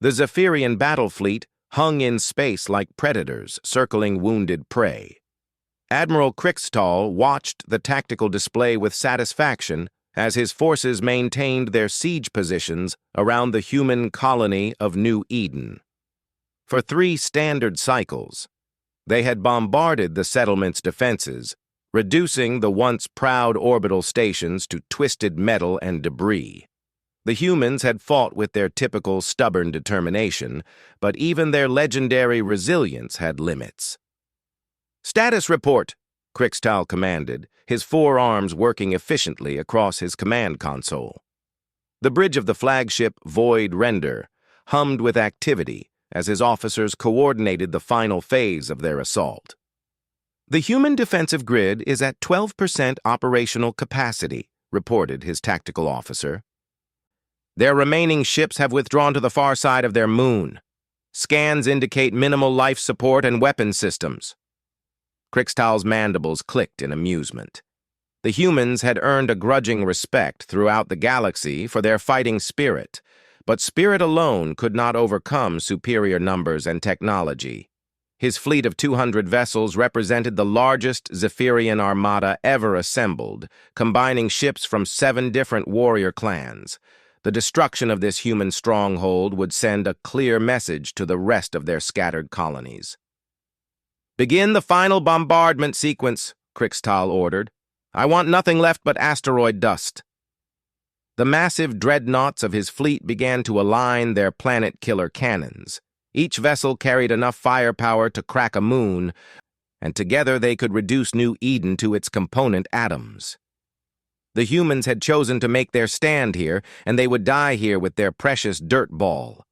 The Zephyrian battle fleet hung in space like predators circling wounded prey. Admiral Krixtal watched the tactical display with satisfaction as his forces maintained their siege positions around the human colony of New Eden. For 3 standard cycles, they had bombarded the settlement's defenses, reducing the once proud orbital stations to twisted metal and debris. The humans had fought with their typical stubborn determination, but even their legendary resilience had limits. "Status report," Krixtal commanded, his 4 arms working efficiently across his command console. The bridge of the flagship Void Render hummed with activity as his officers coordinated the final phase of their assault. "The human defensive grid is at 12% operational capacity," reported his tactical officer. "Their remaining ships have withdrawn to the far side of their moon. Scans indicate minimal life support and weapon systems." Krixtal's mandibles clicked in amusement. The humans had earned a grudging respect throughout the galaxy for their fighting spirit, but spirit alone could not overcome superior numbers and technology. His fleet of 200 vessels represented the largest Zephyrian armada ever assembled, combining ships from 7 different warrior clans. The destruction of this human stronghold would send a clear message to the rest of their scattered colonies. "Begin the final bombardment sequence," Krixtal ordered. "I want nothing left but asteroid dust." The massive dreadnoughts of his fleet began to align their planet-killer cannons. Each vessel carried enough firepower to crack a moon, and together they could reduce New Eden to its component atoms. The humans had chosen to make their stand here, and they would die here with their precious dirt ball.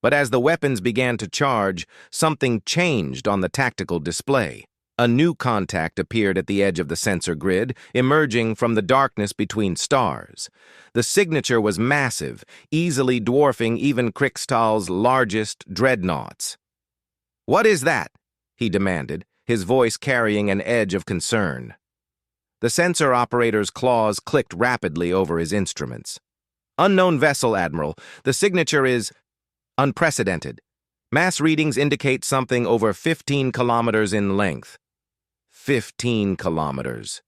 But as the weapons began to charge, something changed on the tactical display. A new contact appeared at the edge of the sensor grid, emerging from the darkness between stars. The signature was massive, easily dwarfing even Krixtal's largest dreadnoughts. "What is that?" he demanded, his voice carrying an edge of concern. The sensor operator's claws clicked rapidly over his instruments. "Unknown vessel, Admiral. The signature is unprecedented. Mass readings indicate something over 15 kilometers in length." 15 kilometers.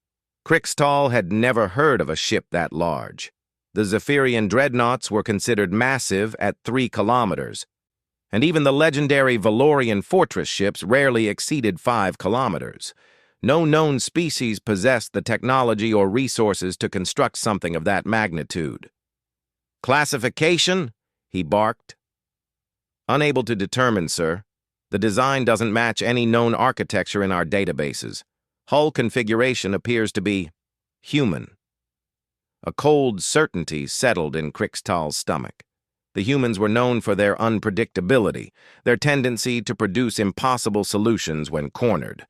Krixtal had never heard of a ship that large. The Zephyrian dreadnoughts were considered massive at 3 kilometers, and even the legendary Valorian fortress ships rarely exceeded 5 kilometers. No known species possessed the technology or resources to construct something of that magnitude. "Classification?" he barked. "Unable to determine, sir. The design doesn't match any known architecture in our databases. Hull configuration appears to be human." A cold certainty settled in Krixtal's stomach. The humans were known for their unpredictability, their tendency to produce impossible solutions when cornered.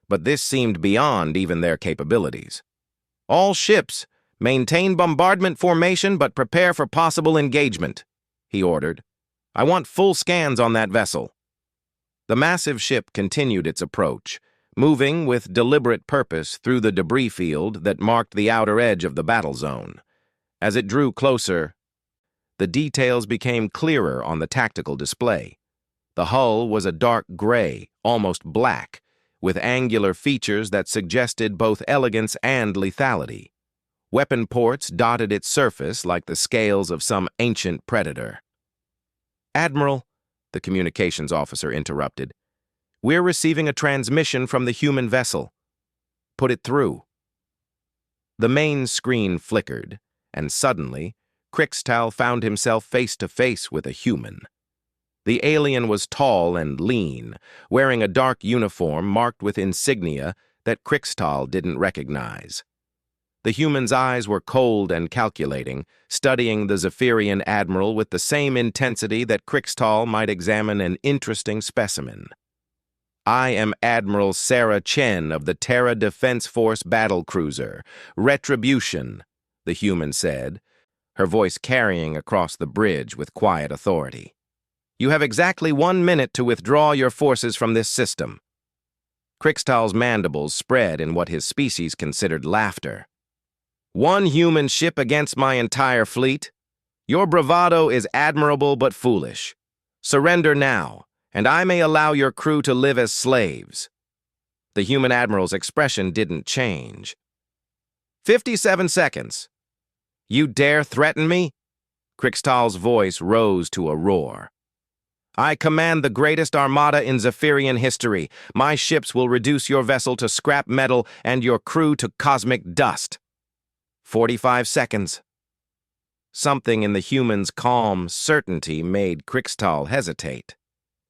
But this seemed beyond even their capabilities. "All ships, maintain bombardment formation but prepare for possible engagement," he ordered. "I want full scans on that vessel." The massive ship continued its approach, moving with deliberate purpose through the debris field that marked the outer edge of the battle zone. As it drew closer, the details became clearer on the tactical display. The hull was a dark gray, almost black, with angular features that suggested both elegance and lethality. Weapon ports dotted its surface like the scales of some ancient predator. "Admiral," the communications officer interrupted, "we're receiving a transmission from the human vessel. Put it through." The main screen flickered, and suddenly, Krixtal found himself face to face with a human. The alien was tall and lean, wearing a dark uniform marked with insignia that Krixtal didn't recognize. The human's eyes were cold and calculating, studying the Zephyrian admiral with the same intensity that Krixtal might examine an interesting specimen. "I am Admiral Sarah Chen of the Terra Defense Force battlecruiser, Retribution," the human said, her voice carrying across the bridge with quiet authority. "You have exactly 1 minute to withdraw your forces from this system." Krixtal's mandibles spread in what his species considered laughter. "1 human ship against my entire fleet? Your bravado is admirable but foolish. Surrender now, and I may allow your crew to live as slaves." The human admiral's expression didn't change. 57 seconds. "You dare threaten me?" Krixtal's voice rose to a roar. "I command the greatest armada in Zephyrian history. My ships will reduce your vessel to scrap metal and your crew to cosmic dust." 45 seconds. Something in the human's calm certainty made Krixtal hesitate.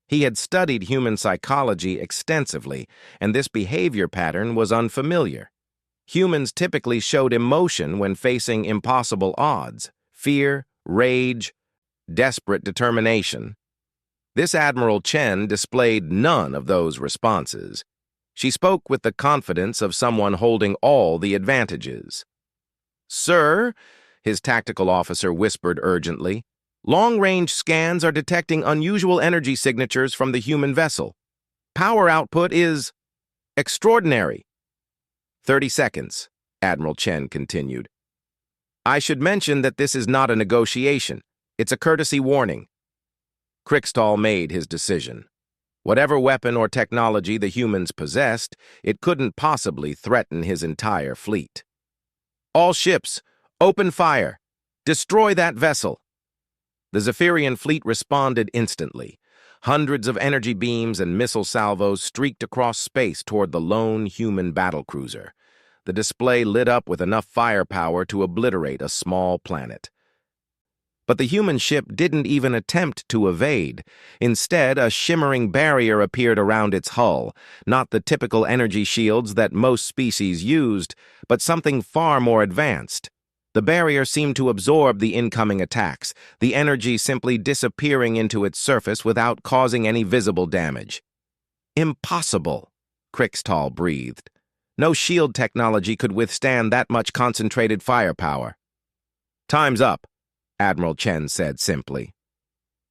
He had studied human psychology extensively, and this behavior pattern was unfamiliar. Humans typically showed emotion when facing impossible odds: fear, rage, desperate determination. This Admiral Chen displayed none of those responses. She spoke with the confidence of someone holding all the advantages. "Sir," his tactical officer whispered urgently, "long-range scans are detecting unusual energy signatures from the human vessel. Power output is extraordinary." 30 seconds, Admiral Chen continued. "I should mention that this is not a negotiation. It's a courtesy warning." Krixtal made his decision. Whatever weapon or technology the humans possessed, it couldn't possibly threaten his entire fleet. "All ships, open fire! Destroy that vessel!" The Zephyrian fleet responded instantly. Hundreds of energy beams and missile salvos streaked across space toward the lone human battlecruiser. The display lit up with enough firepower to obliterate a small planet. But the human ship didn't even attempt to evade. Instead, a shimmering barrier appeared around its hull, not the typical energy shields that most species used, but something far more advanced. The barrier seemed to absorb the incoming attacks, the energy simply disappearing into its surface without causing any visible damage. "Impossible," Krixtal breathed. "No shield technology could withstand that much concentrated firepower." "Time's up," Admiral Chen said simply.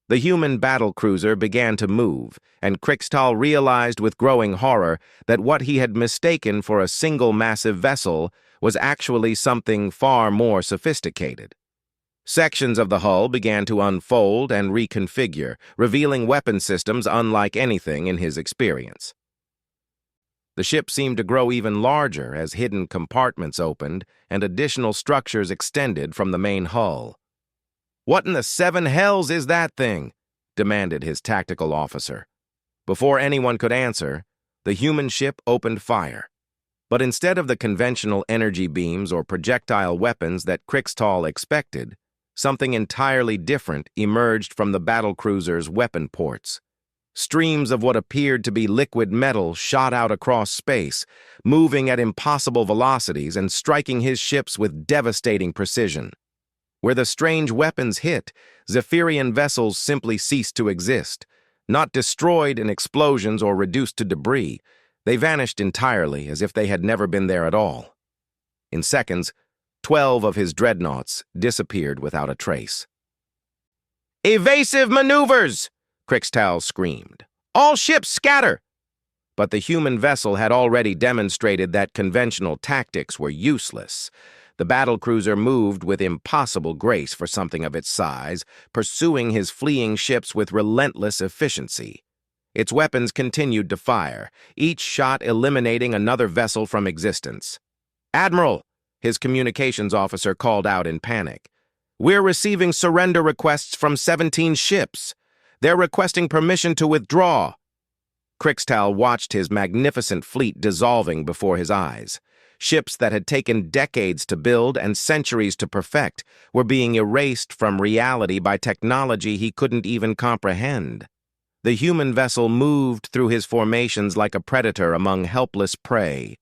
The human battlecruiser began to move, and Krixtal realized with growing horror that what he had mistaken for a single massive vessel was actually something far more sophisticated. Sections of the hull began to unfold and reconfigure, revealing weapon systems unlike anything in his experience. The ship seemed to grow even larger as hidden compartments opened and additional structures extended from the main hull. "What in the seven hells is that thing?" demanded his tactical officer. Before anyone could answer, the human ship opened fire. But instead of the conventional energy beams or projectile weapons that Krixtal expected, something entirely different emerged from the battlecruiser's weapon ports. Streams of what appeared to be liquid metal shot out across space, moving at impossible velocities and striking his ships with devastating precision. Where the strange weapons hit, Zephyrian vessels simply ceased to exist, not destroyed in explosions or reduced to debris. They vanished entirely, as if they had never been there at all. In seconds, 12 of his dreadnoughts disappeared without a trace. "Evasive maneuvers!" Krixtal screamed. "All ships scatter!" But the human vessel had already demonstrated that conventional tactics were useless. The battlecruiser moved with impossible grace for something of its size, pursuing his fleeing ships with relentless efficiency. Its weapons continued to fire, each shot eliminating another vessel from existence. "Admiral," his communications officer called out in panic, "we're receiving surrender requests from 17 ships. They're requesting permission to withdraw." Krixtal watched his magnificent fleet dissolving before his eyes. Ships that had taken decades to build and centuries to perfect were being erased from reality by technology he couldn't even comprehend. The human vessel moved through his formations like a predator among helpless prey,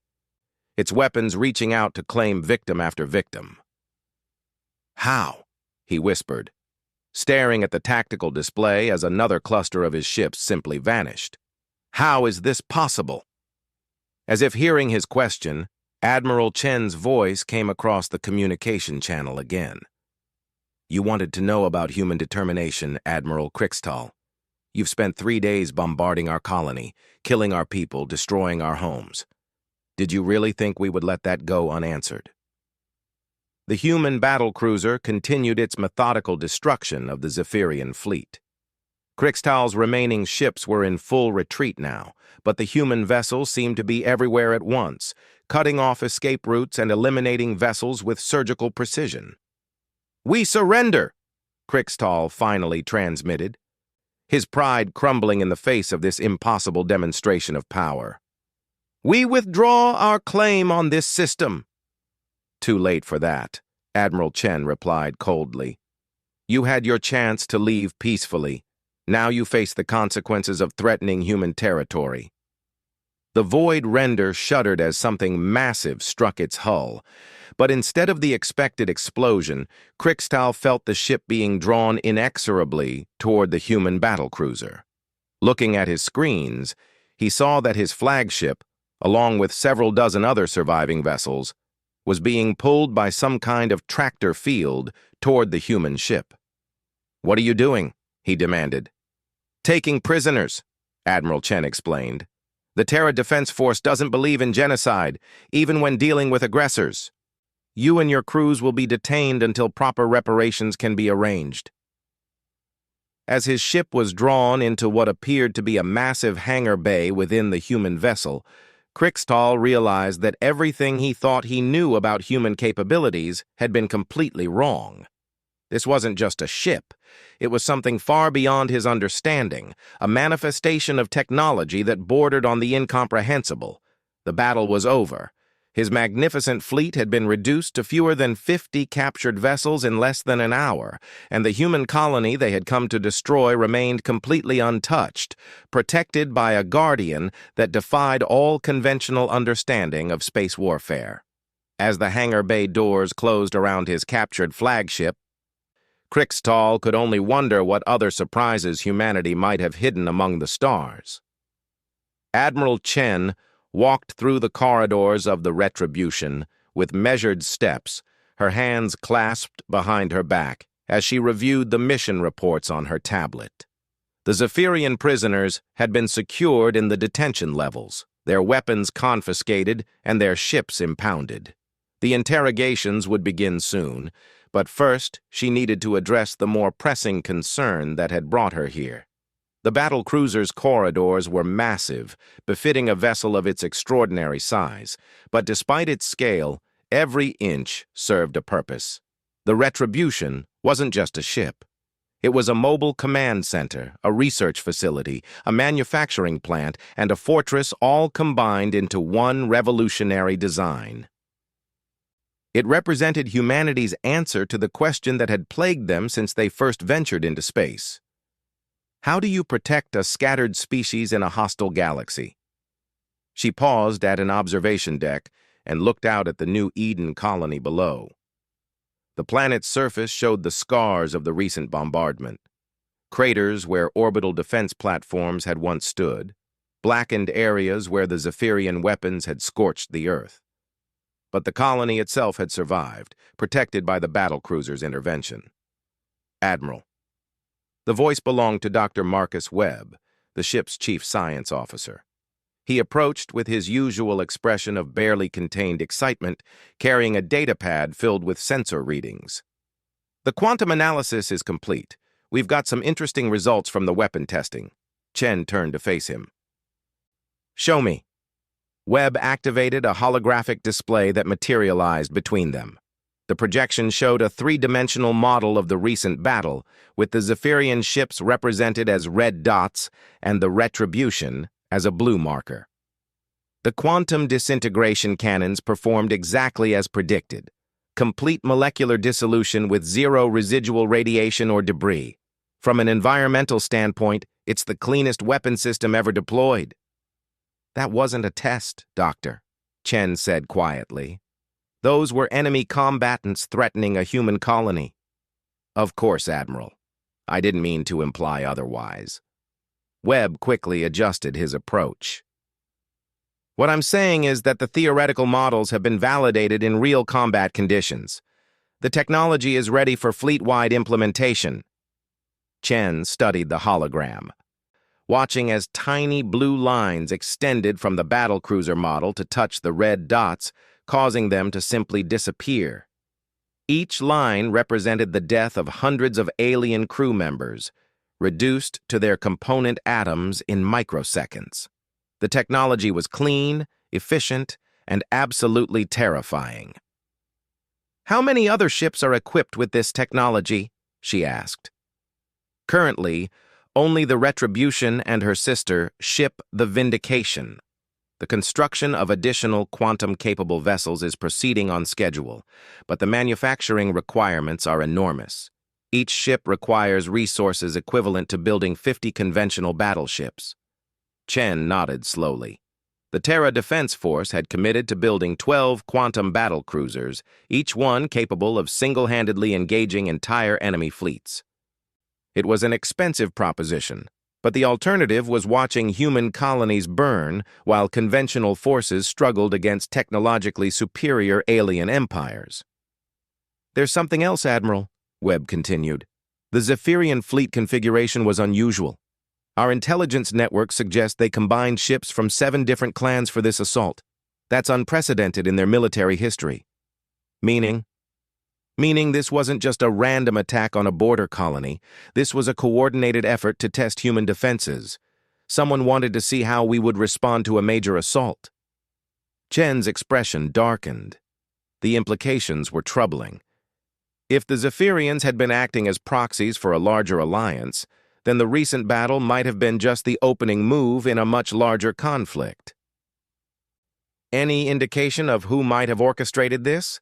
its weapons reaching out to claim victim after victim. "How?" he whispered, staring at the tactical display as another cluster of his ships simply vanished. "How is this possible?" As if hearing his question, Admiral Chen's voice came across the communication channel again. "You wanted to know about human determination, Admiral Krixtal. You've spent 3 days bombarding our colony, killing our people, destroying our homes. Did you really think we would let that go unanswered?" The human battlecruiser continued its methodical destruction of the Zephyrian fleet. Krixtal's remaining ships were in full retreat now, but the human vessels seemed to be everywhere at once, cutting off escape routes and eliminating vessels with surgical precision. "We surrender!" Krixtal finally transmitted, his pride crumbling in the face of this impossible demonstration of power. "We withdraw our claim on this system." "Too late for that," Admiral Chen replied coldly. "You had your chance to leave peacefully. Now you face the consequences of threatening human territory." The void render shuddered as something massive struck its hull, but instead of the expected explosion, Krixtal felt the ship being drawn inexorably toward the human battlecruiser. Looking at his screens, he saw that his flagship, along with several dozen other surviving vessels, was being pulled by some kind of tractor field toward the human ship. "What are you doing?" he demanded. "Taking prisoners," Admiral Chen explained. "The Terra Defense Force doesn't believe in genocide, even when dealing with aggressors. You and your crews will be detained until proper reparations can be arranged." As his ship was drawn into what appeared to be a massive hangar bay within the human vessel, Krixtal realized that everything he thought he knew about human capabilities had been completely wrong. This wasn't just a ship. It was something far beyond his understanding, a manifestation of technology that bordered on the incomprehensible. The battle was over. His magnificent fleet had been reduced to fewer than 50 captured vessels in less than an hour, and the human colony they had come to destroy remained completely untouched, protected by a guardian that defied all conventional understanding of space warfare. As the hangar bay doors closed around his captured flagship, Krixtal could only wonder what other surprises humanity might have hidden among the stars. Admiral Chen walked through the corridors of the Retribution with measured steps, her hands clasped behind her back as she reviewed the mission reports on her tablet. The Zephyrian prisoners had been secured in the detention levels, their weapons confiscated and their ships impounded. The interrogations would begin soon, but first she needed to address the more pressing concern that had brought her here. The battle cruiser's corridors were massive, befitting a vessel of its extraordinary size, but despite its scale, every inch served a purpose. The Retribution wasn't just a ship. It was a mobile command center, a research facility, a manufacturing plant, and a fortress all combined into one revolutionary design. It represented humanity's answer to the question that had plagued them since they first ventured into space. How do you protect a scattered species in a hostile galaxy? She paused at an observation deck and looked out at the new Eden colony below. The planet's surface showed the scars of the recent bombardment. Craters where orbital defense platforms had once stood, blackened areas where the Zephyrian weapons had scorched the Earth. But the colony itself had survived, protected by the battlecruiser's intervention. "Admiral." The voice belonged to Dr. Marcus Webb, the ship's chief science officer. He approached with his usual expression of barely contained excitement, carrying a datapad filled with sensor readings. "The quantum analysis is complete. We've got some interesting results from the weapon testing." Chen turned to face him. "Show me." Webb activated a holographic display that materialized between them. The projection showed a three-dimensional model of the recent battle, with the Zephyrian ships represented as red dots and the Retribution as a blue marker. The quantum disintegration cannons performed exactly as predicted. Complete molecular dissolution with zero residual radiation or debris. From an environmental standpoint, it's the cleanest weapon system ever deployed. "That wasn't a test, Doctor," Chen said quietly. "Those were enemy combatants threatening a human colony." "Of course, Admiral. I didn't mean to imply otherwise." Webb quickly adjusted his approach. "What I'm saying is that the theoretical models have been validated in real combat conditions. The technology is ready for fleet-wide implementation." Chen studied the hologram, watching as tiny blue lines extended from the battlecruiser model to touch the red dots, causing them to simply disappear. Each line represented the death of hundreds of alien crew members, reduced to their component atoms in microseconds. The technology was clean, efficient, and absolutely terrifying. "How many other ships are equipped with this technology?" she asked. "Currently, only the Retribution and her sister, ship the Vindication. The construction of additional quantum-capable vessels is proceeding on schedule, but the manufacturing requirements are enormous. Each ship requires resources equivalent to building 50 conventional battleships." Chen nodded slowly. The Terra Defense Force had committed to building 12 quantum battle cruisers, each one capable of single-handedly engaging entire enemy fleets. It was an expensive proposition, but the alternative was watching human colonies burn while conventional forces struggled against technologically superior alien empires. "There's something else, Admiral," Webb continued. "The Zephyrian fleet configuration was unusual. Our intelligence network suggests they combined ships from 7 different clans for this assault. That's unprecedented in their military history." Meaning? Meaning this wasn't just a random attack on a border colony. This was a coordinated effort to test human defenses. Someone wanted to see how we would respond to a major assault. Chen's expression darkened. The implications were troubling. If the Zephyrians had been acting as proxies for a larger alliance, then the recent battle might have been just the opening move in a much larger conflict. "Any indication of who might have orchestrated this?"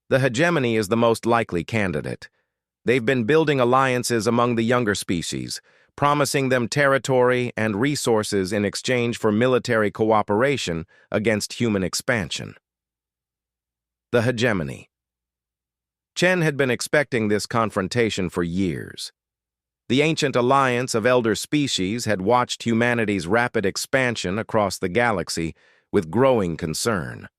"The hegemony is the most likely candidate. They've been building alliances among the younger species, promising them territory and resources in exchange for military cooperation against human expansion." The hegemony. Chen had been expecting this confrontation for years. The ancient alliance of elder species had watched humanity's rapid expansion across the galaxy with growing concern.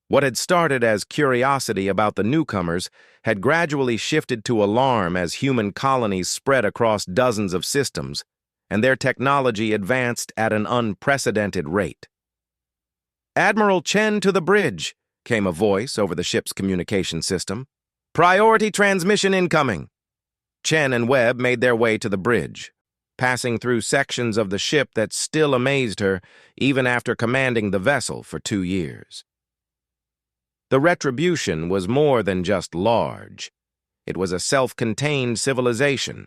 What had started as curiosity about the newcomers had gradually shifted to alarm as human colonies spread across dozens of systems, and their technology advanced at an unprecedented rate. "Admiral Chen to the bridge," came a voice over the ship's communication system. "Priority transmission incoming." Chen and Webb made their way to the bridge, passing through sections of the ship that still amazed her even after commanding the vessel for 2 years. The Retribution was more than just large. It was a self-contained civilization.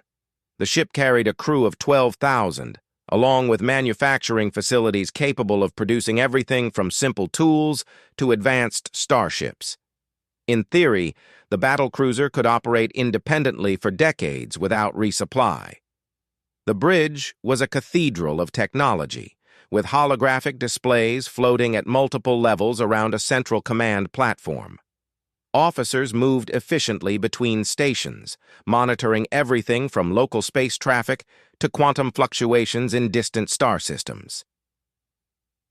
The ship carried a crew of 12,000, along with manufacturing facilities capable of producing everything from simple tools to advanced starships. In theory, the battlecruiser could operate independently for decades without resupply. The bridge was a cathedral of technology, with holographic displays floating at multiple levels around a central command platform. Officers moved efficiently between stations, monitoring everything from local space traffic to quantum fluctuations in distant star systems.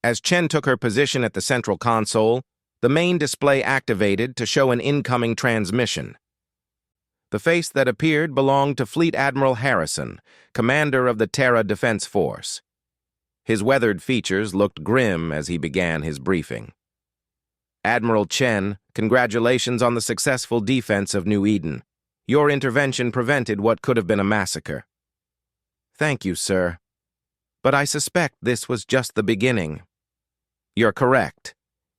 As Chen took her position at the central console, the main display activated to show an incoming transmission. The face that appeared belonged to Fleet Admiral Harrison, commander of the Terra Defense Force. His weathered features looked grim as he began his briefing. "Admiral Chen, congratulations on the successful defense of New Eden. Your intervention prevented what could have been a massacre." "Thank you, sir. But I suspect this was just the beginning." "You're correct.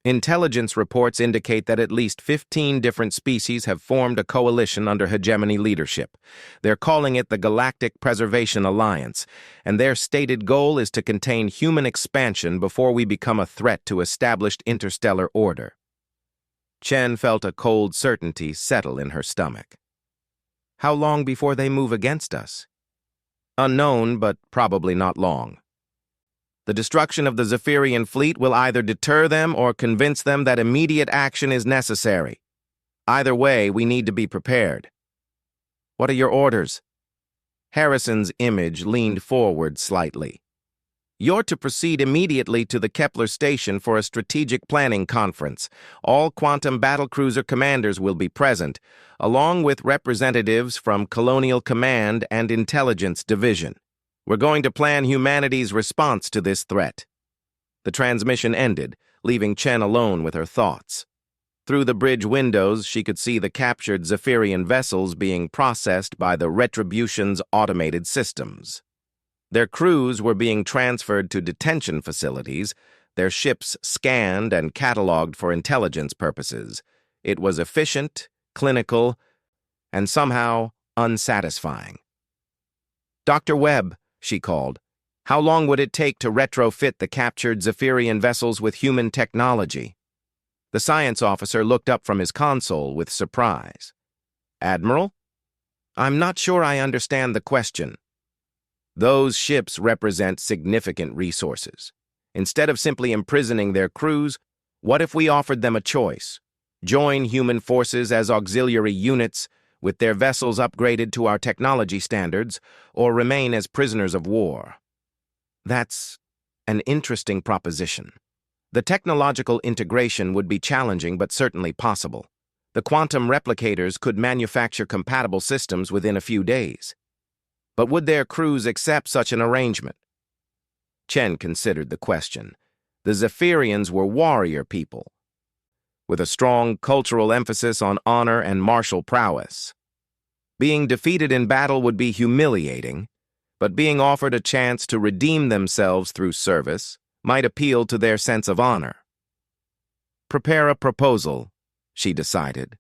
Intelligence reports indicate that at least 15 different species have formed a coalition under hegemony leadership. They're calling it the Galactic Preservation Alliance, and their stated goal is to contain human expansion before we become a threat to established interstellar order. Chen felt a cold certainty settle in her stomach. How long before they move against us? Unknown, but probably not long. The destruction of the Zephyrian fleet will either deter them or convince them that immediate action is necessary. Either way, we need to be prepared. What are your orders? Harrison's image leaned forward slightly. You're to proceed immediately to the Kepler station for a strategic planning conference. All quantum battlecruiser commanders will be present, along with representatives from Colonial Command and Intelligence Division. We're going to plan humanity's response to this threat. The transmission ended, leaving Chen alone with her thoughts. Through the bridge windows, she could see the captured Zephyrian vessels being processed by the Retribution's automated systems. Their crews were being transferred to detention facilities, their ships scanned and cataloged for intelligence purposes. It was efficient, clinical, and somehow unsatisfying. "Dr. Webb," she called, "how long would it take to retrofit the captured Zephyrian vessels with human technology?" The science officer looked up from his console with surprise. "Admiral? I'm not sure I understand the question." "Those ships represent significant resources. Instead of simply imprisoning their crews, what if we offered them a choice? Join human forces as auxiliary units, with their vessels upgraded to our technology standards, or remain as prisoners of war?" "That's an interesting proposition. The technological integration would be challenging but certainly possible. The quantum replicators could manufacture compatible systems within a few days. But would their crews accept such an arrangement?" Chen considered the question. The Zephyrians were warrior people, with a strong cultural emphasis on honor and martial prowess. Being defeated in battle would be humiliating, but being offered a chance to redeem themselves through service might appeal to their sense of honor. "Prepare a proposal," she decided.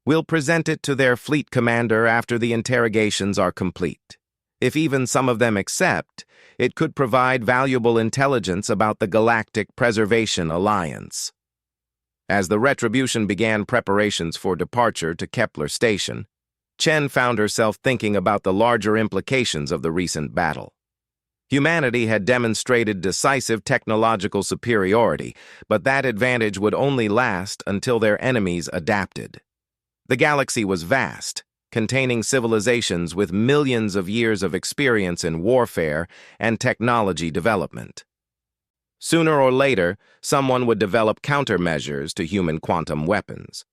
"We'll present it to their fleet commander after the interrogations are complete. If even some of them accept, it could provide valuable intelligence about the Galactic Preservation Alliance." As the Retribution began preparations for departure to Kepler Station, Chen found herself thinking about the larger implications of the recent battle. Humanity had demonstrated decisive technological superiority, but that advantage would only last until their enemies adapted. The galaxy was vast, containing civilizations with millions of years of experience in warfare and technology development. Sooner or later, someone would develop countermeasures to human quantum weapons.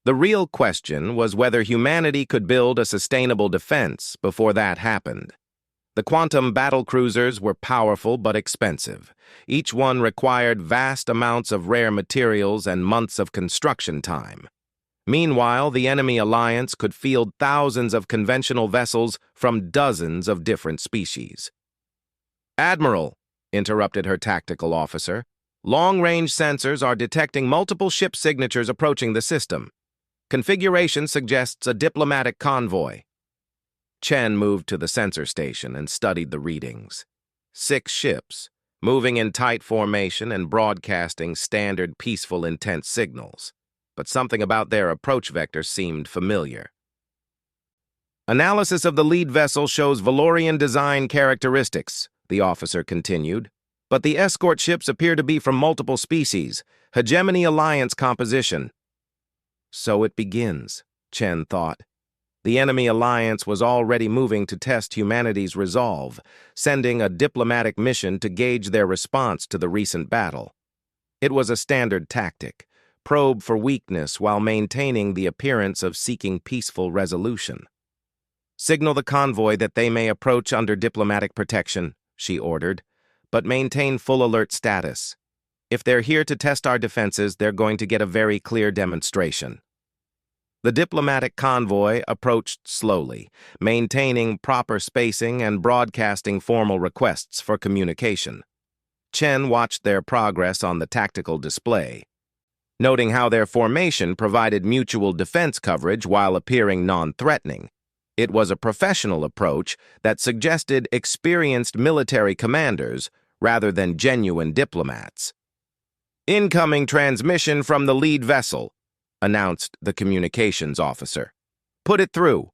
The real question was whether humanity could build a sustainable defense before that happened. The quantum battlecruisers were powerful but expensive. Each one required vast amounts of rare materials and months of construction time. Meanwhile, the enemy alliance could field thousands of conventional vessels from dozens of different species. "Admiral," interrupted her tactical officer, "long-range sensors are detecting multiple ship signatures approaching the system. Configuration suggests a diplomatic convoy." Chen moved to the sensor station and studied the readings. 6 ships, moving in tight formation and broadcasting standard peaceful intent signals. But something about their approach vector seemed familiar. "Analysis of the lead vessel shows Valorian design characteristics," the officer continued. "But the escort ships appear to be from multiple species, hegemony alliance composition." So it begins, Chen thought. The enemy alliance was already moving to test humanity's resolve, sending a diplomatic mission to gauge their response to the recent battle. It was a standard tactic, probe for weakness while maintaining the appearance of seeking peaceful resolution. "Signal the convoy that they may approach under diplomatic protection," she ordered, "but maintain full alert status. If they're here to test our defenses, they're going to get a very clear demonstration." The diplomatic convoy approached slowly, maintaining proper spacing and broadcasting formal requests for communication. Chen watched their progress on the tactical display, noting how their formation provided mutual defense coverage while appearing non-threatening. It was a professional approach that suggested experienced military commanders rather than genuine diplomats. "Incoming transmission from the lead vessel," announced the communications officer. "Put it through."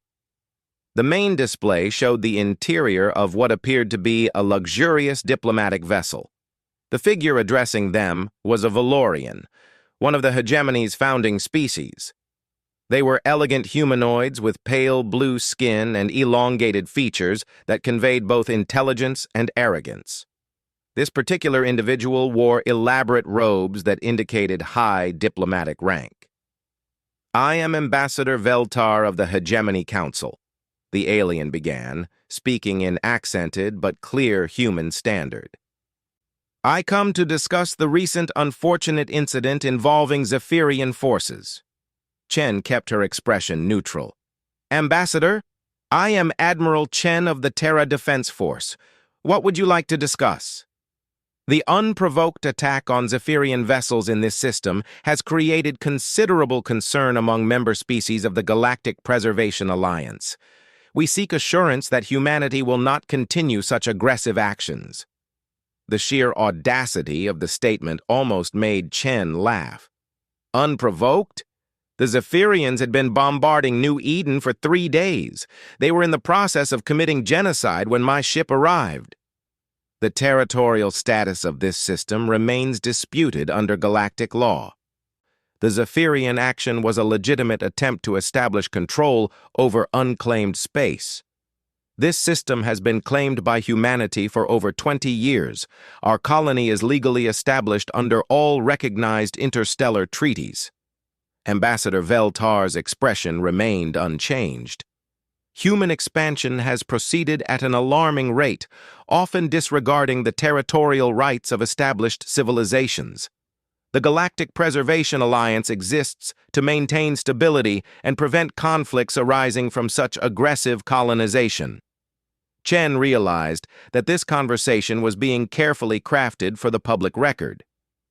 The main display showed the interior of what appeared to be a luxurious diplomatic vessel. The figure addressing them was a Valorian, one of the hegemony's founding species. They were elegant humanoids with pale blue skin and elongated features that conveyed both intelligence and arrogance. This particular individual wore elaborate robes that indicated high diplomatic rank. "I am Ambassador Veltar of the Hegemony Council," the alien began, speaking in accented but clear human standard. I come to discuss the recent unfortunate incident involving Zephyrian forces. Chen kept her expression neutral. Ambassador, I am Admiral Chen of the Terra Defense Force. What would you like to discuss? The unprovoked attack on Zephyrian vessels in this system has created considerable concern among member species of the Galactic Preservation Alliance. We seek assurance that humanity will not continue such aggressive actions. The sheer audacity of the statement almost made Chen laugh. Unprovoked? The Zephyrians had been bombarding New Eden for 3 days. They were in the process of committing genocide when my ship arrived. The territorial status of this system remains disputed under galactic law. The Zephyrian action was a legitimate attempt to establish control over unclaimed space. This system has been claimed by humanity for over 20 years. Our colony is legally established under all recognized interstellar treaties. Ambassador Veltar's expression remained unchanged. Human expansion has proceeded at an alarming rate, often disregarding the territorial rights of established civilizations. The Galactic Preservation Alliance exists to maintain stability and prevent conflicts arising from such aggressive colonization. Chen realized that this conversation was being carefully crafted for the public record.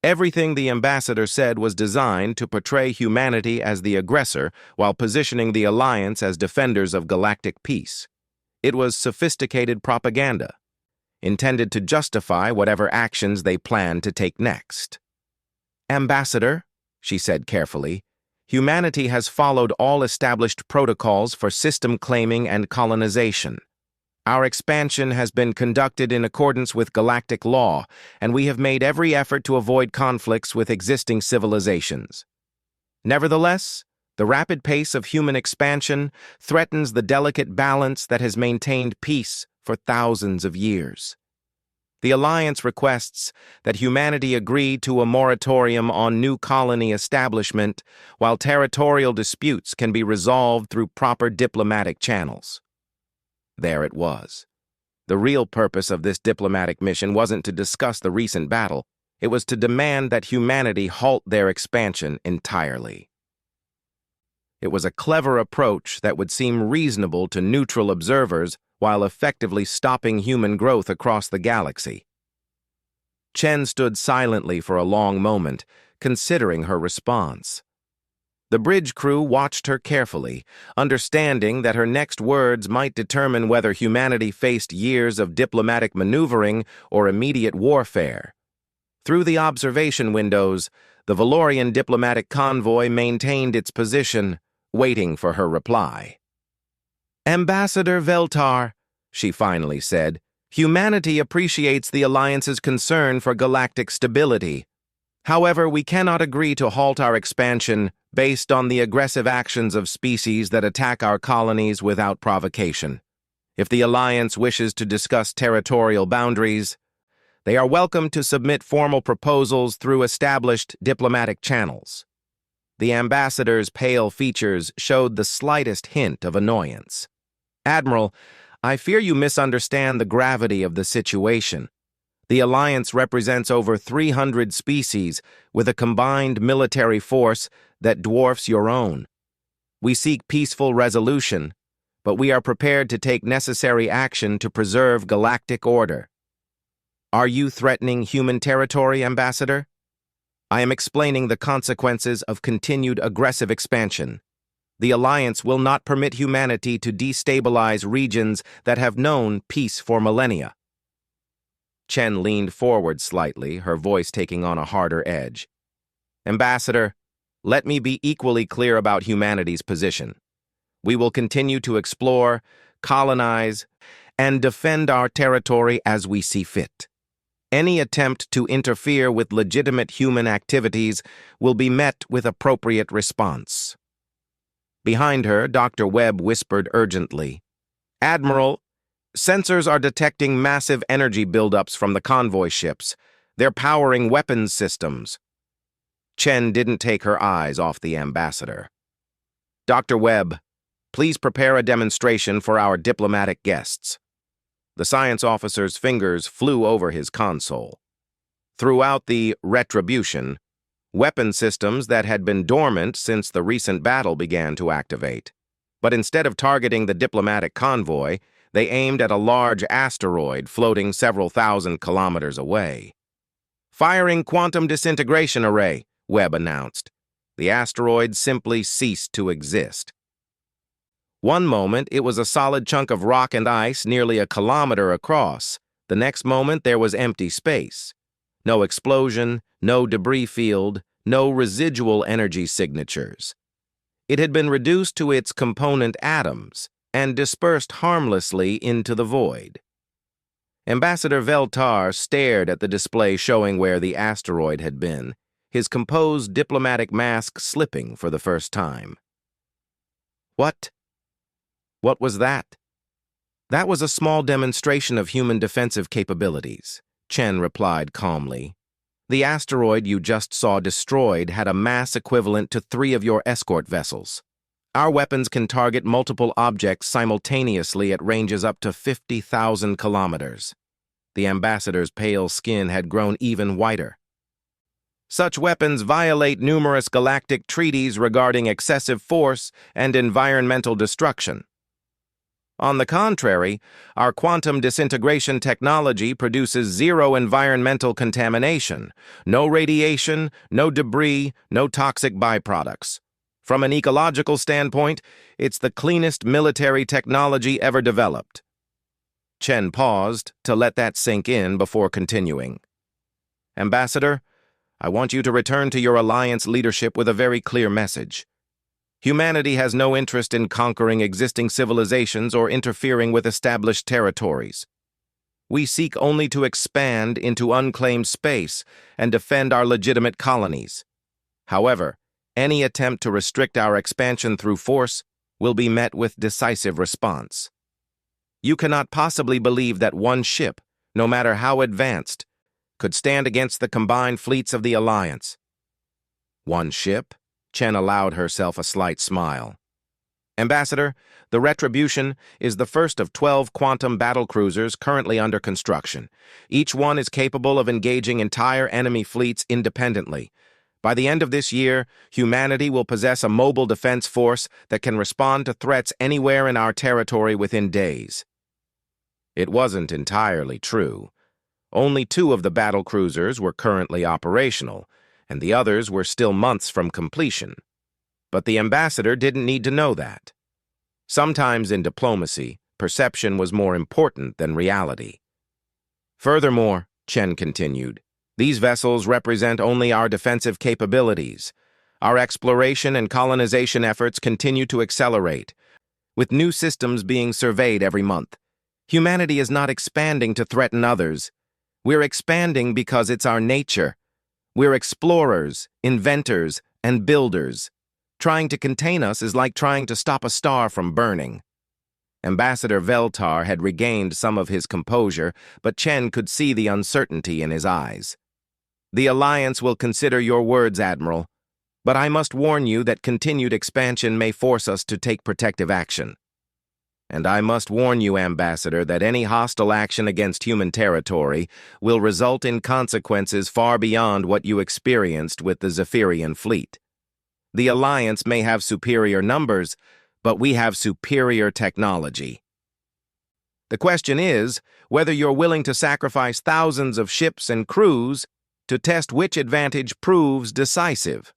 Everything the ambassador said was designed to portray humanity as the aggressor while positioning the alliance as defenders of galactic peace. It was sophisticated propaganda, intended to justify whatever actions they planned to take next. Ambassador, she said carefully, humanity has followed all established protocols for system claiming and colonization. Our expansion has been conducted in accordance with galactic law, and we have made every effort to avoid conflicts with existing civilizations. Nevertheless, the rapid pace of human expansion threatens the delicate balance that has maintained peace for thousands of years. The Alliance requests that humanity agree to a moratorium on new colony establishment while territorial disputes can be resolved through proper diplomatic channels. There it was. The real purpose of this diplomatic mission wasn't to discuss the recent battle. It was to demand that humanity halt their expansion entirely. It was a clever approach that would seem reasonable to neutral observers while effectively stopping human growth across the galaxy. Chen stood silently for a long moment, considering her response. The bridge crew watched her carefully, understanding that her next words might determine whether humanity faced years of diplomatic maneuvering or immediate warfare. Through the observation windows, the Valorian diplomatic convoy maintained its position, waiting for her reply. Ambassador Veltar, she finally said, humanity appreciates the Alliance's concern for galactic stability. However, we cannot agree to halt our expansion based on the aggressive actions of species that attack our colonies without provocation. If the Alliance wishes to discuss territorial boundaries, they are welcome to submit formal proposals through established diplomatic channels. The ambassador's pale features showed the slightest hint of annoyance. Admiral, I fear you misunderstand the gravity of the situation. The Alliance represents over 300 species with a combined military force that dwarfs your own. We seek peaceful resolution, but we are prepared to take necessary action to preserve galactic order. Are you threatening human territory, Ambassador? I am explaining the consequences of continued aggressive expansion. The Alliance will not permit humanity to destabilize regions that have known peace for millennia. Chen leaned forward slightly, her voice taking on a harder edge. Ambassador, let me be equally clear about humanity's position. We will continue to explore, colonize, and defend our territory as we see fit. Any attempt to interfere with legitimate human activities will be met with appropriate response. Behind her, Dr. Webb whispered urgently, Admiral, sensors are detecting massive energy buildups from the convoy ships. They're powering weapons systems. Chen didn't take her eyes off the ambassador. Dr. Webb, please prepare a demonstration for our diplomatic guests. The science officer's fingers flew over his console. Throughout the Retribution, weapon systems that had been dormant since the recent battle began to activate. But instead of targeting the diplomatic convoy, they aimed at a large asteroid floating several thousand kilometers away. "Firing quantum disintegration array," Webb announced. The asteroid simply ceased to exist. One moment, it was a solid chunk of rock and ice nearly a kilometer across. The next moment, there was empty space. No explosion, no debris field, no residual energy signatures. It had been reduced to its component atoms and dispersed harmlessly into the void. Ambassador Veltar stared at the display showing where the asteroid had been, his composed diplomatic mask slipping for the first time. What was that? That was a small demonstration of human defensive capabilities, Chen replied calmly. The asteroid you just saw destroyed had a mass equivalent to 3 of your escort vessels. Our weapons can target multiple objects simultaneously at ranges up to 50,000 kilometers. The ambassador's pale skin had grown even whiter. Such weapons violate numerous galactic treaties regarding excessive force and environmental destruction. On the contrary, our quantum disintegration technology produces 0 environmental contamination, no radiation, no debris, no toxic byproducts. From an ecological standpoint, it's the cleanest military technology ever developed. Chen paused to let that sink in before continuing. Ambassador, I want you to return to your alliance leadership with a very clear message. Humanity has no interest in conquering existing civilizations or interfering with established territories. We seek only to expand into unclaimed space and defend our legitimate colonies. However, any attempt to restrict our expansion through force will be met with decisive response. You cannot possibly believe that one ship, no matter how advanced, could stand against the combined fleets of the Alliance. One ship? Chen allowed herself a slight smile. Ambassador, the Retribution is the first of 12 quantum battlecruisers currently under construction. Each one is capable of engaging entire enemy fleets independently. By the end of this year, humanity will possess a mobile defense force that can respond to threats anywhere in our territory within days. It wasn't entirely true. Only 2 of the battlecruisers were currently operational, and the others were still months from completion. But the ambassador didn't need to know that. Sometimes in diplomacy, perception was more important than reality. Furthermore, Chen continued, these vessels represent only our defensive capabilities. Our exploration and colonization efforts continue to accelerate, with new systems being surveyed every month. Humanity is not expanding to threaten others. We're expanding because it's our nature. We're explorers, inventors, and builders. Trying to contain us is like trying to stop a star from burning. Ambassador Veltar had regained some of his composure, but Chen could see the uncertainty in his eyes. The Alliance will consider your words, Admiral, but I must warn you that continued expansion may force us to take protective action. And I must warn you, Ambassador, that any hostile action against human territory will result in consequences far beyond what you experienced with the Zephyrian fleet. The Alliance may have superior numbers, but we have superior technology. The question is whether you're willing to sacrifice thousands of ships and crews to test which advantage proves decisive.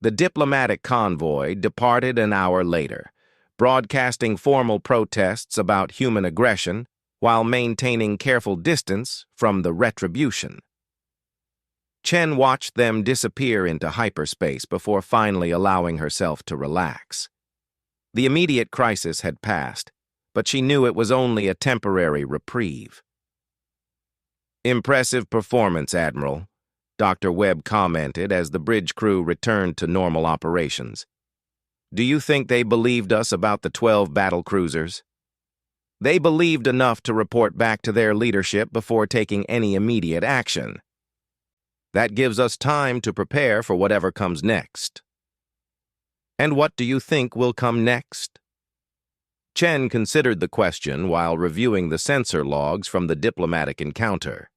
The diplomatic convoy departed an hour later, broadcasting formal protests about human aggression while maintaining careful distance from the Retribution. Chen watched them disappear into hyperspace before finally allowing herself to relax. The immediate crisis had passed, but she knew it was only a temporary reprieve. Impressive performance, Admiral, Dr. Webb commented as the bridge crew returned to normal operations. Do you think they believed us about the 12 battle cruisers? They believed enough to report back to their leadership before taking any immediate action. That gives us time to prepare for whatever comes next. And what do you think will come next? Chen considered the question while reviewing the sensor logs from the diplomatic encounter.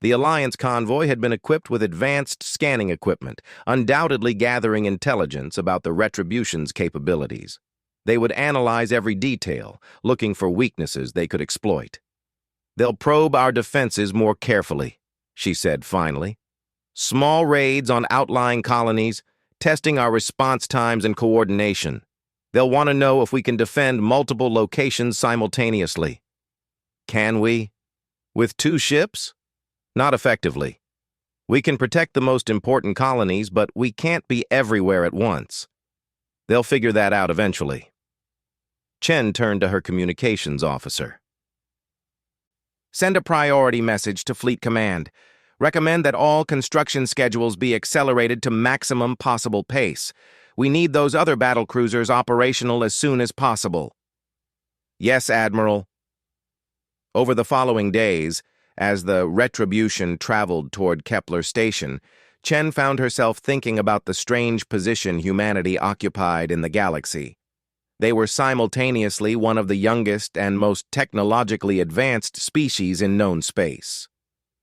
The Alliance convoy had been equipped with advanced scanning equipment, undoubtedly gathering intelligence about the Retribution's capabilities. They would analyze every detail, looking for weaknesses they could exploit. "They'll probe our defenses more carefully," she said finally. "Small raids on outlying colonies, testing our response times and coordination. They'll want to know if we can defend multiple locations simultaneously." "Can we? With 2 ships? Not effectively. We can protect the most important colonies, but we can't be everywhere at once. They'll figure that out eventually." Chen turned to her communications officer. "Send a priority message to Fleet Command. Recommend that all construction schedules be accelerated to maximum possible pace. We need those other battlecruisers operational as soon as possible." "Yes, Admiral." Over the following days, as the Retribution traveled toward Kepler Station, Chen found herself thinking about the strange position humanity occupied in the galaxy. They were simultaneously one of the youngest and most technologically advanced species in known space.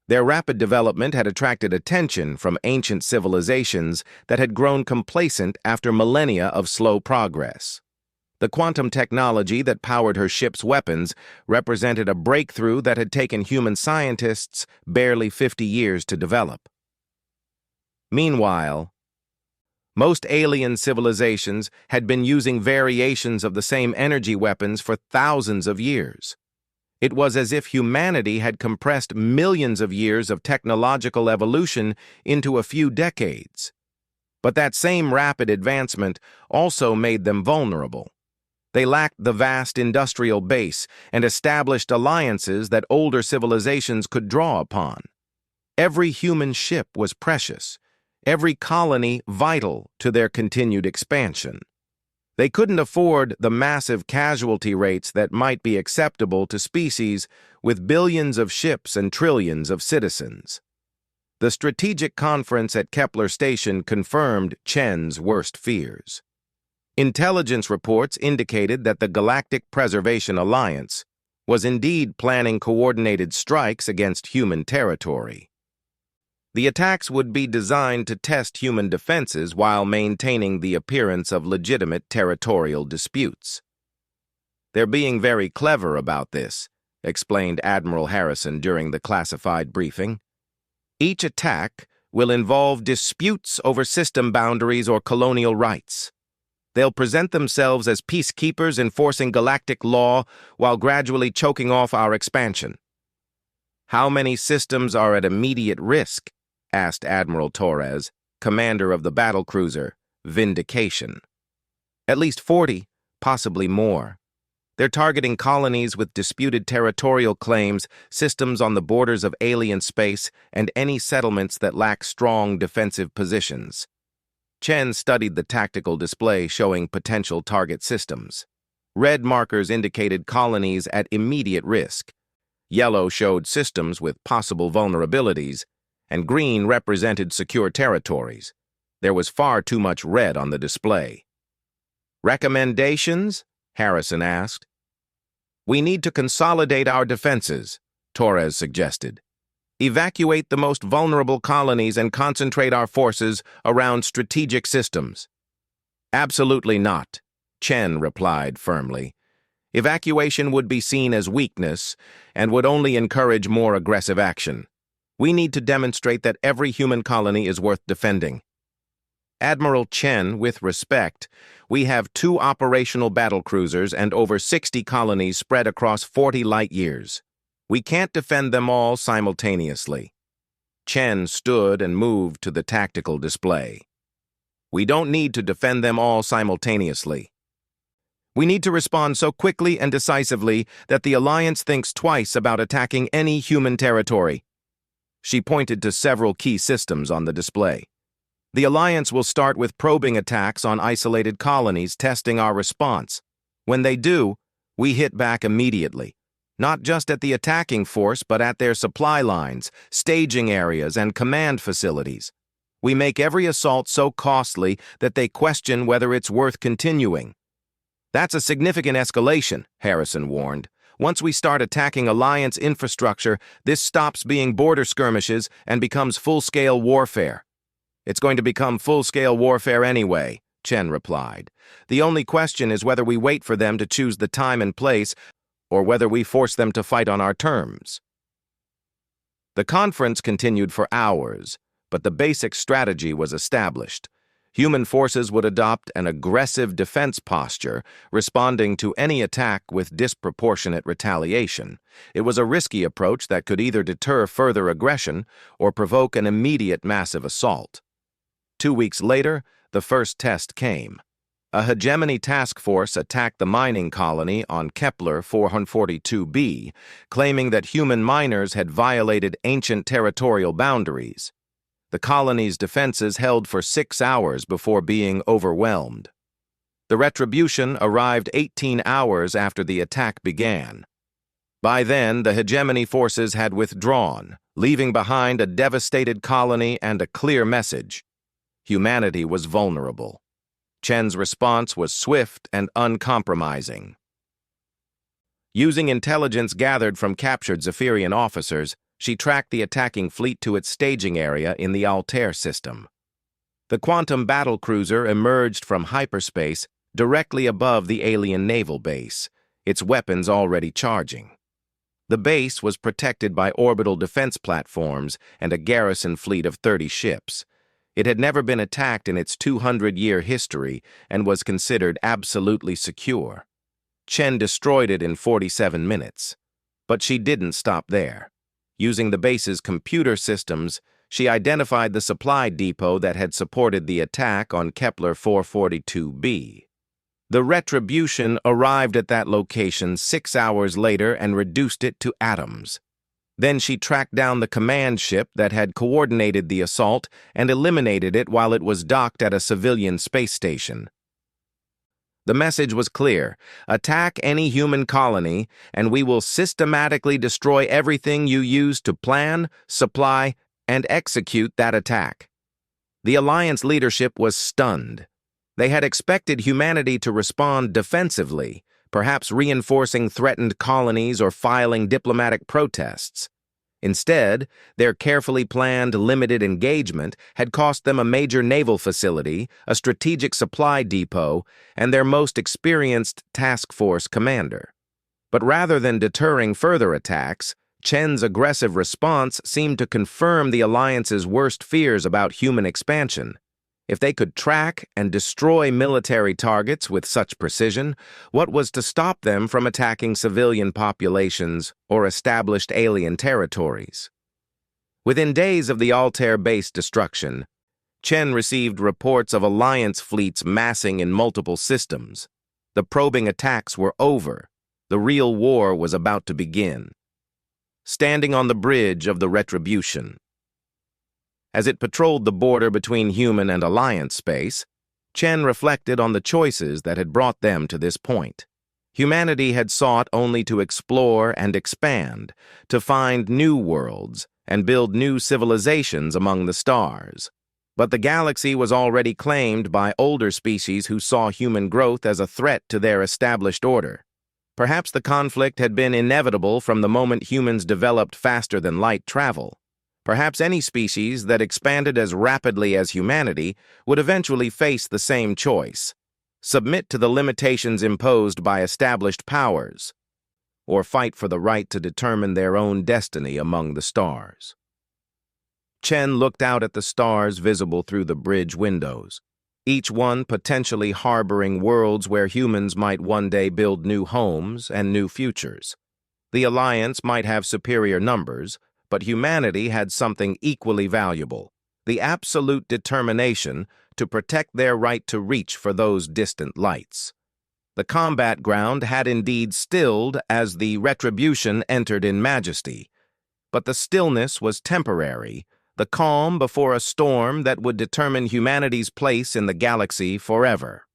Their rapid development had attracted attention from ancient civilizations that had grown complacent after millennia of slow progress. The quantum technology that powered her ship's weapons represented a breakthrough that had taken human scientists barely 50 years to develop. Meanwhile, most alien civilizations had been using variations of the same energy weapons for thousands of years. It was as if humanity had compressed millions of years of technological evolution into a few decades. But that same rapid advancement also made them vulnerable. They lacked the vast industrial base and established alliances that older civilizations could draw upon. Every human ship was precious, every colony vital to their continued expansion. They couldn't afford the massive casualty rates that might be acceptable to species with billions of ships and trillions of citizens. The strategic conference at Kepler Station confirmed Chen's worst fears. Intelligence reports indicated that the Galactic Preservation Alliance was indeed planning coordinated strikes against human territory. The attacks would be designed to test human defenses while maintaining the appearance of legitimate territorial disputes. "They're being very clever about this," explained Admiral Harrison during the classified briefing. "Each attack will involve disputes over system boundaries or colonial rights. They'll present themselves as peacekeepers enforcing galactic law while gradually choking off our expansion." "How many systems are at immediate risk?" asked Admiral Torres, commander of the battlecruiser Vindication. "At least 40, possibly more. They're targeting colonies with disputed territorial claims, systems on the borders of alien space, and any settlements that lack strong defensive positions." Chen studied the tactical display showing potential target systems. Red markers indicated colonies at immediate risk. Yellow showed systems with possible vulnerabilities, and green represented secure territories. There was far too much red on the display. "Recommendations?" Harrison asked. "We need to consolidate our defenses," Torres suggested. "Evacuate the most vulnerable colonies and concentrate our forces around strategic systems." "Absolutely not," Chen replied firmly. "Evacuation would be seen as weakness and would only encourage more aggressive action. We need to demonstrate that every human colony is worth defending." "Admiral Chen, with respect, we have 2 operational battlecruisers and over 60 colonies spread across 40 light years. We can't defend them all simultaneously." Chen stood and moved to the tactical display. "We don't need to defend them all simultaneously. We need to respond so quickly and decisively that the Alliance thinks twice about attacking any human territory." She pointed to several key systems on the display. "The Alliance will start with probing attacks on isolated colonies, testing our response. When they do, we hit back immediately. Not just at the attacking force, but at their supply lines, staging areas, and command facilities. We make every assault so costly that they question whether it's worth continuing." "That's a significant escalation," Harrison warned. Once we start attacking Alliance infrastructure, this stops being border skirmishes and becomes full-scale warfare. It's going to become full-scale warfare anyway, Chen replied. The only question is whether we wait for them to choose the time and place, or whether we force them to fight on our terms. The conference continued for hours, but the basic strategy was established. Human forces would adopt an aggressive defense posture, responding to any attack with disproportionate retaliation. It was a risky approach that could either deter further aggression or provoke an immediate massive assault. 2 weeks later, the first test came. A hegemony task force attacked the mining colony on Kepler 442b, claiming that human miners had violated ancient territorial boundaries. The colony's defenses held for 6 hours before being overwhelmed. The retribution arrived 18 hours after the attack began. By then, the hegemony forces had withdrawn, leaving behind a devastated colony and a clear message. Humanity was vulnerable. Chen's response was swift and uncompromising. Using intelligence gathered from captured Zephyrian officers, she tracked the attacking fleet to its staging area in the Altair system. The quantum battlecruiser emerged from hyperspace directly above the alien naval base, its weapons already charging. The base was protected by orbital defense platforms and a garrison fleet of 30 ships. It had never been attacked in its 200-year history and was considered absolutely secure. Chen destroyed it in 47 minutes. But she didn't stop there. Using the base's computer systems, she identified the supply depot that had supported the attack on Kepler 442b. The retribution arrived at that location 6 hours later and reduced it to atoms. Then she tracked down the command ship that had coordinated the assault and eliminated it while it was docked at a civilian space station. The message was clear: attack any human colony, and we will systematically destroy everything you use to plan, supply, and execute that attack. The Alliance leadership was stunned. They had expected humanity to respond defensively, perhaps reinforcing threatened colonies or filing diplomatic protests. Instead, their carefully planned limited engagement had cost them a major naval facility, a strategic supply depot, and their most experienced task force commander. But rather than deterring further attacks, Chen's aggressive response seemed to confirm the Alliance's worst fears about human expansion. If they could track and destroy military targets with such precision, what was to stop them from attacking civilian populations or established alien territories? Within days of the Altair base destruction, Chen received reports of Alliance fleets massing in multiple systems. The probing attacks were over. The real war was about to begin. Standing on the bridge of the retribution. As it patrolled the border between human and Alliance space, Chen reflected on the choices that had brought them to this point. Humanity had sought only to explore and expand, to find new worlds and build new civilizations among the stars. But the galaxy was already claimed by older species who saw human growth as a threat to their established order. Perhaps the conflict had been inevitable from the moment humans developed faster-than-light travel. Perhaps any species that expanded as rapidly as humanity would eventually face the same choice: submit to the limitations imposed by established powers, or fight for the right to determine their own destiny among the stars. Chen looked out at the stars visible through the bridge windows, each one potentially harboring worlds where humans might one day build new homes and new futures. The Alliance might have superior numbers, but humanity had something equally valuable: the absolute determination to protect their right to reach for those distant lights. The combat ground had indeed stilled as the retribution entered in Majesty, but the stillness was temporary, the calm before a storm that would determine humanity's place in the galaxy forever.